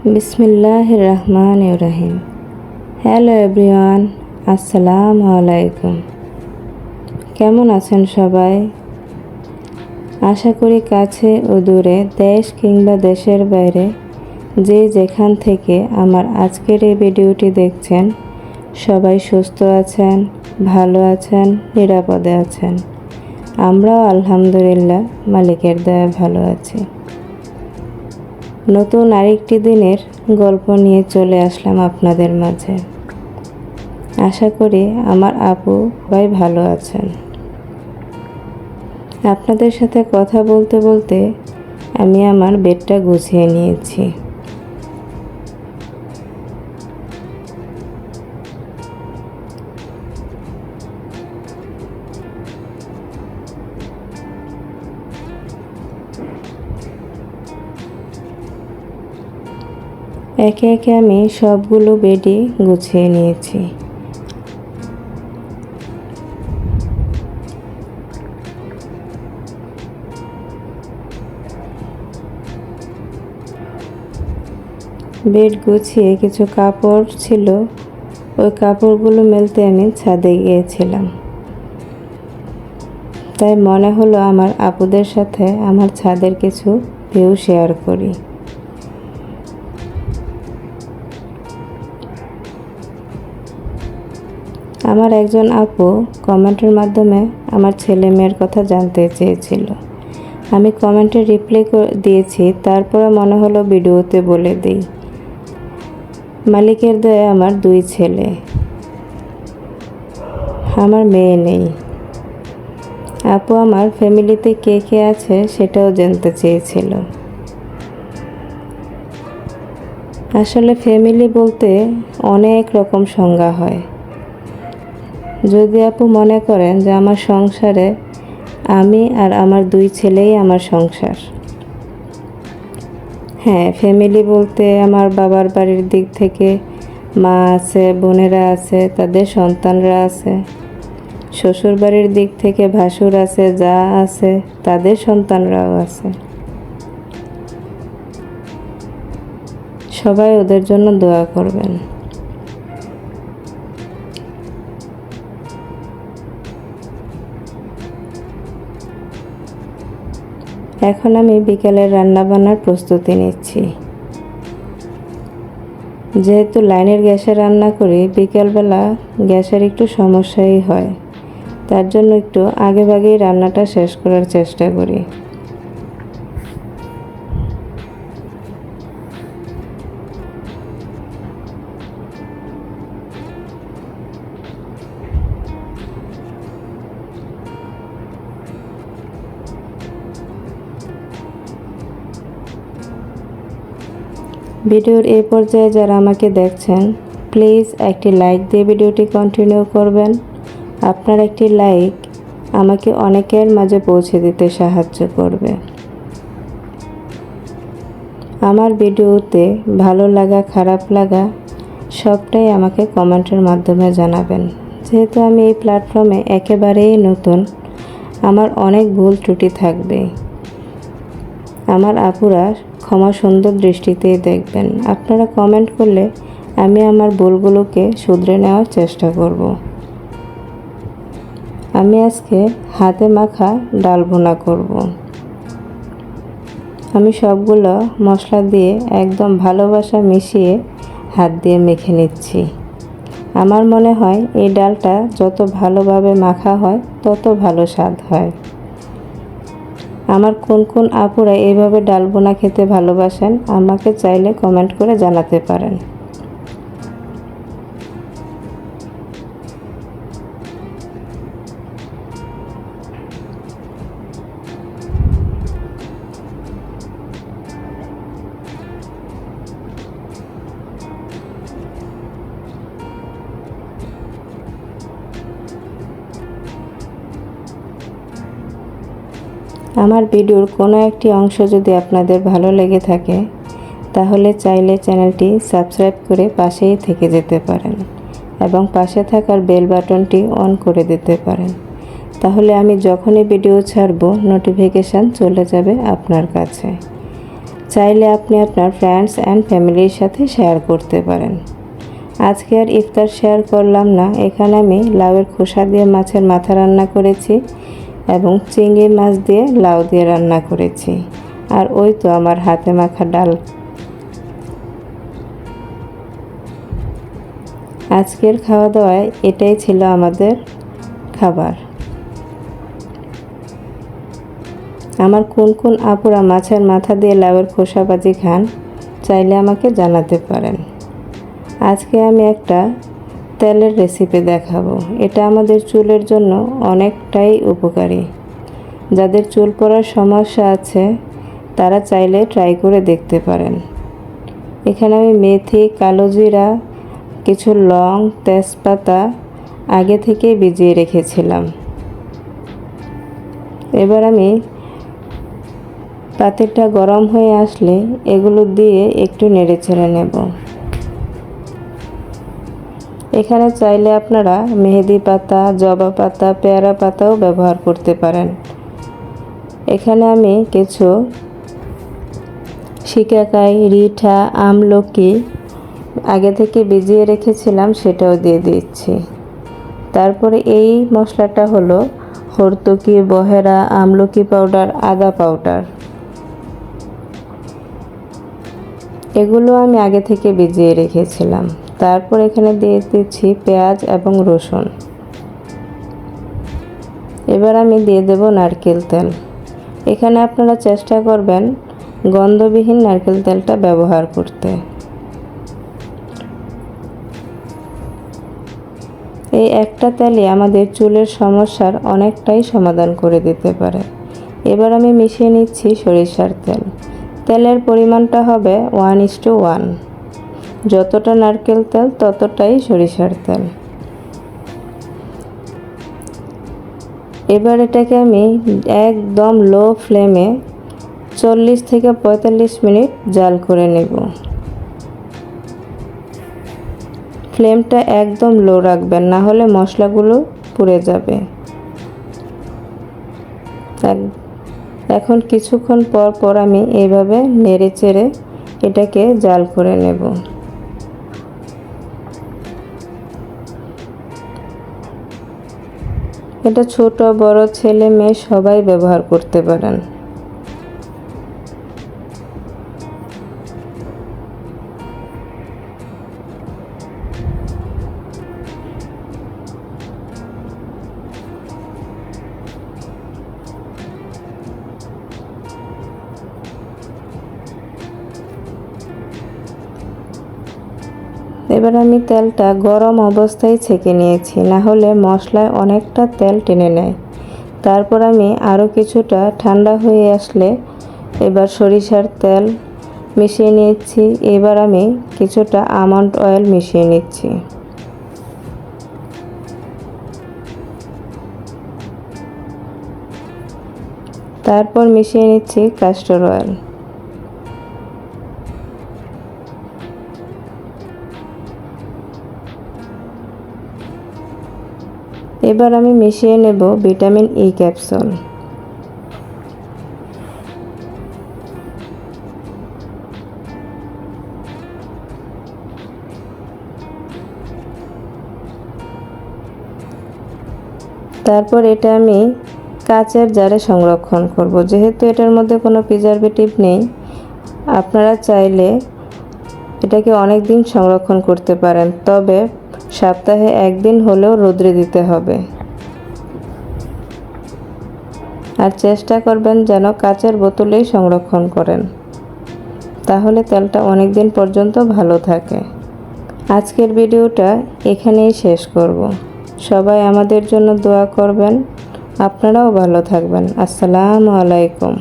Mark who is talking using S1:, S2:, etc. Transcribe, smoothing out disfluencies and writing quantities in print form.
S1: বিসমিল্লাহির রহমানির রহিম। Hello everyone, আসসালামু আলাইকুম। কেমন আছেন সবাই? আশা করি কাছে ও দূরে, দেশ কিংবা দেশের বাইরে যে যেখান থেকে আমার আজকের এই ভিডিওটি দেখছেন, সবাই সুস্থ আছেন, ভালো আছেন, নিরাপদে আছেন। আমরাও আলহামদুলিল্লাহ মালিকের দয়ায় ভালো আছি। নতুন আরেকটি দিনের গল্প নিয়ে চলে আসলাম আপনাদের মাঝে। আশা করি আমার আপু সবাই ভালো আছেন। আপনাদের সাথে কথা বলতে বলতে আমি আমার বেডটা গুছিয়ে নিয়েছি। একে একে আমি সবগুলো বেডই গুছিয়ে নিয়েছি। বেড গুছিয়ে কিছু কাপড় ছিল, ওই কাপড়গুলো মেলতে আমি ছাদে গিয়েছিলাম। তাই মনে হলো আমার আপুদের সাথে আমার ছাদের কিছু ভিউ শেয়ার করি। আমার একজন আপু কমেন্টের মাধ্যমে আমার ছেলে মেয়ের কথা জানতে চেয়েছিল। আমি কমেন্টে রিপ্লাই দিয়েছি, তারপরে মনে হলো ভিডিওতে বলে দিই। মালিকের দয়ায় আমার 2 ছেলে, আমার মেয়ে নেই। আপু আমার ফ্যামিলিতে কে কে আছে সেটাও জানতে চেয়েছিল। আসলে ফ্যামিলি বলতে অনেক রকম সংজ্ঞা হয়। যদি আপু মনে করেন যে আমার সংসারে আমি আর আমার 2 ছেলেই আমার সংসার, হ্যাঁ, ফ্যামিলি বলতে আমার বাবার বাড়ির দিক থেকে মা আছে, বোনেরা আছে, তাদের সন্তানরা আছে। শ্বশুর বাড়ির দিক থেকে ভাসুর আছে, যা আছে, তাদের সন্তানরাও আছে। সবাই ওদের জন্য দোয়া করবেন। এখন আমি বিকেলের রান্নাবান্নার প্রস্তুতি নিচ্ছি। যেহেতু লাইনের গ্যাসে রান্না করি, বিকেলবেলা গ্যাসের একটু সমস্যাই হয়। তার জন্য একটু আগেভাগেই রান্নাটা শেষ করার চেষ্টা করি। ভিডিওর এই পর্যায়ে যারা আমাকে দেখছেন, প্লিজ একটি লাইক দিয়ে ভিডিওটি কন্টিনিউ করবেন। আপনার একটি লাইক আমাকে অনেকের মাঝে পৌঁছে দিতে সাহায্য করবে। আমার ভিডিওতে ভালো লাগা, খারাপ লাগা সবটাই আমাকে কমেন্টের মাধ্যমে জানাবেন। যেহেতু আমি এই প্ল্যাটফর্মে একেবারেই নতুন, আমার অনেক ভুল ত্রুটি থাকবে। আমার আপুরা ক্ষমা সুন্দর দৃষ্টিতেই দেখবেন। আপনারা কমেন্ট করলে আমি আমার ভুলগুলোকে শুধরে নেওয়ার চেষ্টা করব। আমি আজকে হাতে মাখা ডাল ভুনা করব। আমি সবগুলো মশলা দিয়ে একদম ভালোবাসা মিশিয়ে হাত দিয়ে মেখে নিচ্ছি। আমার মনে হয় এই ডালটা যত ভালোভাবে মাখা হয় তত ভালো স্বাদ হয়। আমার কোন কোন আপুরা এইভাবে ডাল ভুনা খেতে ভালোবাসেন, আমাকে চাইলে কমেন্ট করে জানাতে পারেন। আমার ভিডিওর কোনো একটি অংশ যদি আপনাদের ভালো লেগে থাকে, তাহলে চাইলে চ্যানেলটি সাবস্ক্রাইব করে পাশেই থেকে যেতে পারেন এবং পাশে থাকার বেল বাটনটি অন করে দিতে পারেন। তাহলে আমি যখনই ভিডিও ছাড়ব, নোটিফিকেশান চলে যাবে আপনার কাছে। চাইলে আপনি আপনার ফ্রেন্ডস অ্যান্ড ফ্যামিলির সাথে শেয়ার করতে পারেন। আজকে আর ইফতার শেয়ার করলাম না। এখানে আমি লাউয়ের খোসা দিয়ে মাছের মাথা রান্না করেছি এবং চিংড়ি মাছ দিয়ে লাউ দিয়ে রান্না করেছি। আর ওই তো আমার হাতে মাখা ডাল। আজকের খাওয়া দাওয়ায় এটাই ছিল আমাদের খাবার। আমার কোন কোন আপুরা মাছের মাথা দিয়ে লাউয়ের খোসা ভাজি খান চাইলে আমাকে জানাতে পারেন। আজকে আমি একটা তেলের রেসিপি দেখাবো। এটা আমাদের চুলের জন্য অনেকটাই উপকারী। যাদের চুল পড়ার সমস্যা আছে তারা চাইলে ট্রাই করে দেখতে পারেন। এখানে আমি মেথি, কালো জিরা, কিছু লং, তেজপাতা আগে থেকে ভিজিয়ে রেখেছিলাম। এবার আমি পাতিলটা গরম হয়ে আসলে এগুলো দিয়ে একটু নেড়েচেড়ে নেব। এখানে চাইলে আপনারা মেহেদি পাতা, জবা পাতা, পেয়ারা পাতাও ব্যবহার করতে পারেন। এখানে আমি কিছু শিকাকাই, রিঠা, আমলকি আগে থেকে ভিজিয়ে রেখেছিলাম, সেটাও দিয়ে দিচ্ছি। তারপরে এই মশলাটা হলো হরতকি, বহেরা, আমলকি পাউডার, আদা পাউডার। এগুলো আমি আগে থেকে ভিজিয়ে রেখেছিলাম। তারপর এখানে দিয়ে দিচ্ছি পেঁয়াজ এবং রসুন। এবার আমি দিয়ে দেব নারকেল তেল। এখানে আপনারা চেষ্টা করবেন গন্ধবিহীন নারকেল তেলটা ব্যবহার করতে। এই একটা তেলই আমাদের চুলের সমস্যার অনেকটাই সমাধান করে দিতে পারে। এবার আমি মিশিয়ে নিচ্ছি সরিষার তেল। তেলের পরিমাণটা হবে 1:1। যতটা নারকেল তেল ততটাই সরিষার তেল। এবার এটাকে আমি একদম লো ফ্লেমে 40 থেকে 45 মিনিট জাল করে নেব। ফ্লেমটা একদম লো রাখবেন, না হলে মশলাগুলো পুড়ে যাবে। এখন কিছুক্ষণ পর পর আমি এইভাবে নেড়েচেড়ে এটাকে জাল করে নেব। এটা ছোট বড় ছেলে মেয়ে সবাই ব্যবহার করতে পারেন। এবার আমি তেলটা গরম অবস্থায় ছেঁকে নিয়েছি, না হলে মশলায় অনেকটা তেল টেনে নেয়। তারপর আমি আরও কিছুটা ঠান্ডা হয়ে আসলে এবার সরিষার তেল মিশিয়ে নিচ্ছি। এবার আমি কিছুটা আমন্ড অয়েল মিশিয়ে নিচ্ছি। তারপর মিশিয়ে নিচ্ছি ক্যাস্টর অয়েল। এবার আমি মিশিয়ে নেব ভিটামিন ই ক্যাপসুল। তারপর এটা আমি কাচের জারে সংরক্ষণ করব। যেহেতু এটার মধ্যে কোনো প্রিজারভেটিভ নেই, আপনারা চাইলে এটাকে অনেক দিন সংরক্ষণ করতে পারেন, তবে সপ্তাহে একদিন হলেও রোদ্রে দিতে হবে। আর চেষ্টা করবেন যেন কাচের বোতলেই সংরক্ষণ করেন, তাহলে তেলটা অনেক দিন পর্যন্ত ভালো থাকে। আজকের ভিডিওটা এখানেই শেষ করব। সবাই আমাদের জন্য দোয়া করবেন। আপনারাও ভালো থাকবেন। আসসালামু আলাইকুম।